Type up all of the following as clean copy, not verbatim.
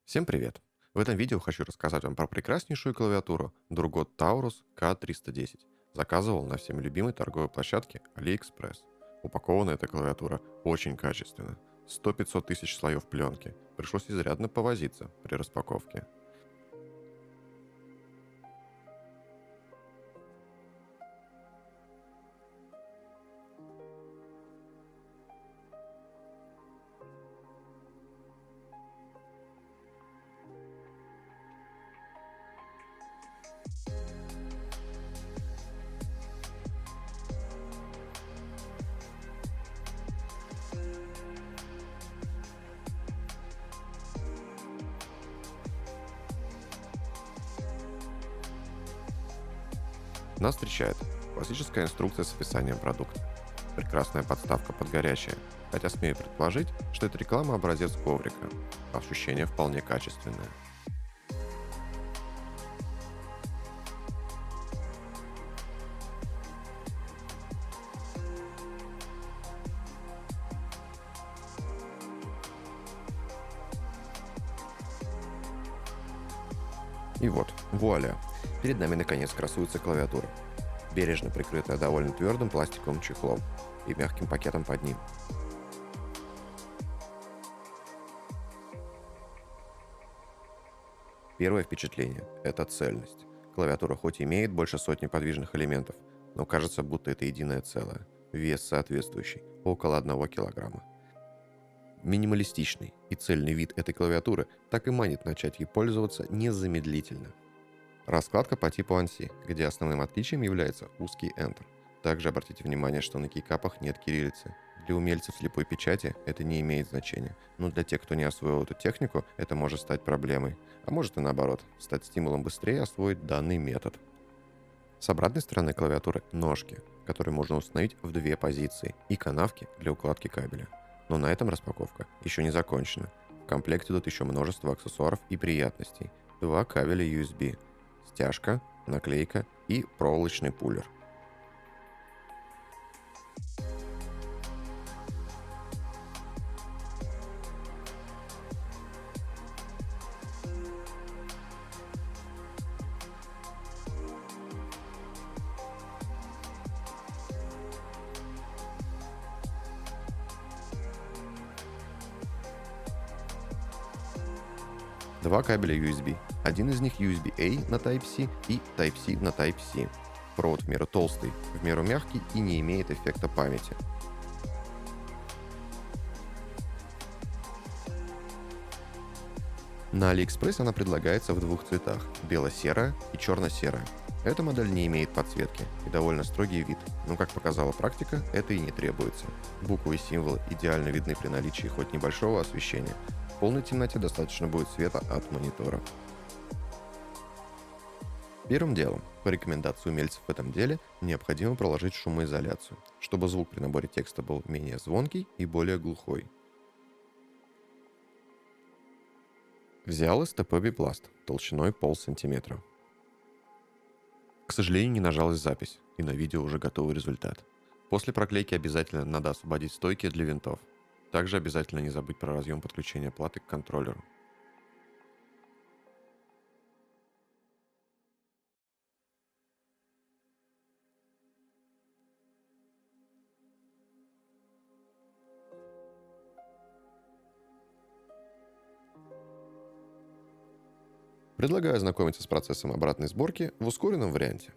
Всем привет! В этом видео хочу рассказать вам про прекраснейшую клавиатуру Durgot Taurus K310. Заказывал на всеми любимой торговой площадке AliExpress. Упакована эта клавиатура очень качественно. 100-500 тысяч слоев пленки. Пришлось изрядно повозиться при распаковке. Нас встречает классическая инструкция с описанием продукта. Прекрасная подставка под горячее, хотя смею предположить, что это реклама-образец коврика. Ощущение вполне качественное. И вот, вуаля, перед нами наконец красуется клавиатура, бережно прикрытая довольно твердым пластиковым чехлом и мягким пакетом под ним. Первое впечатление – это цельность. Клавиатура хоть и имеет больше сотни подвижных элементов, но кажется, будто это единое целое. Вес соответствующий – около 1 килограмма. Минималистичный и цельный вид этой клавиатуры так и манит начать ей пользоваться незамедлительно. Раскладка по типу ANSI, где основным отличием является узкий Enter. Также обратите внимание, что на кейкапах нет кириллицы. Для умельцев слепой печати это не имеет значения, но для тех, кто не освоил эту технику, это может стать проблемой. А может и наоборот, стать стимулом быстрее освоить данный метод. С обратной стороны клавиатуры ножки, которые можно установить в две позиции, и канавки для укладки кабеля. Но на этом распаковка еще не закончена. В комплекте идут еще множество аксессуаров и приятностей. Два кабеля USB, стяжка, наклейка и проволочный пуллер. Два кабеля USB. Один из них USB-A на Type-C и Type-C на Type-C. Провод в меру толстый, в меру мягкий и не имеет эффекта памяти. На AliExpress она предлагается в двух цветах – бело-серая и черно-серая. Эта модель не имеет подсветки и довольно строгий вид, но, как показала практика, это и не требуется. Буквы и символы идеально видны при наличии хоть небольшого освещения. В полной темноте достаточно будет света от монитора. Первым делом, по рекомендации умельцев в этом деле, необходимо проложить шумоизоляцию, чтобы звук при наборе текста был менее звонкий и более глухой. Взял СТП Бипласт толщиной полсантиметра. К сожалению, не нажалась запись, и на видео уже готовый результат. После проклейки обязательно надо освободить стойки для винтов. Также обязательно не забыть про разъем подключения платы к контроллеру. Предлагаю ознакомиться с процессом обратной сборки в ускоренном варианте.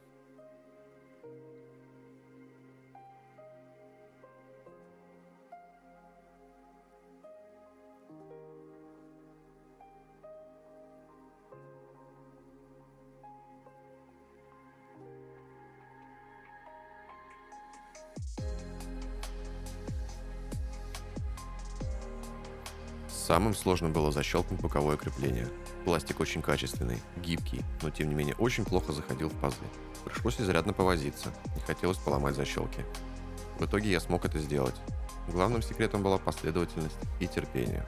Самым сложным было защелкнуть боковое крепление. Пластик очень качественный, гибкий, но тем не менее очень плохо заходил в пазы. Пришлось изрядно повозиться, не хотелось поломать защелки. В итоге я смог это сделать. Главным секретом была последовательность и терпение.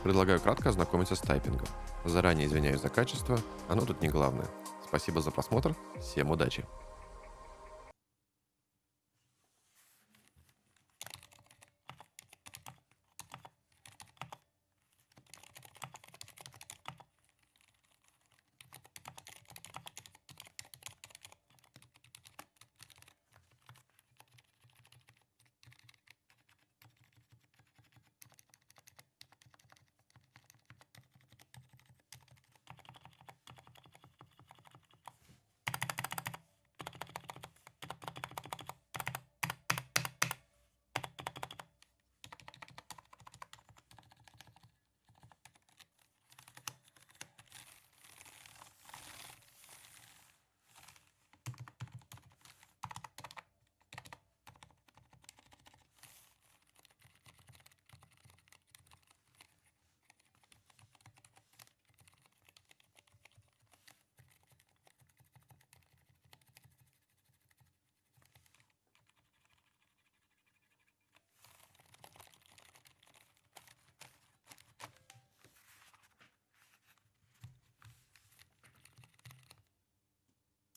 Предлагаю кратко ознакомиться с тайпингом. Заранее извиняюсь за качество, оно тут не главное. Спасибо за просмотр, всем удачи!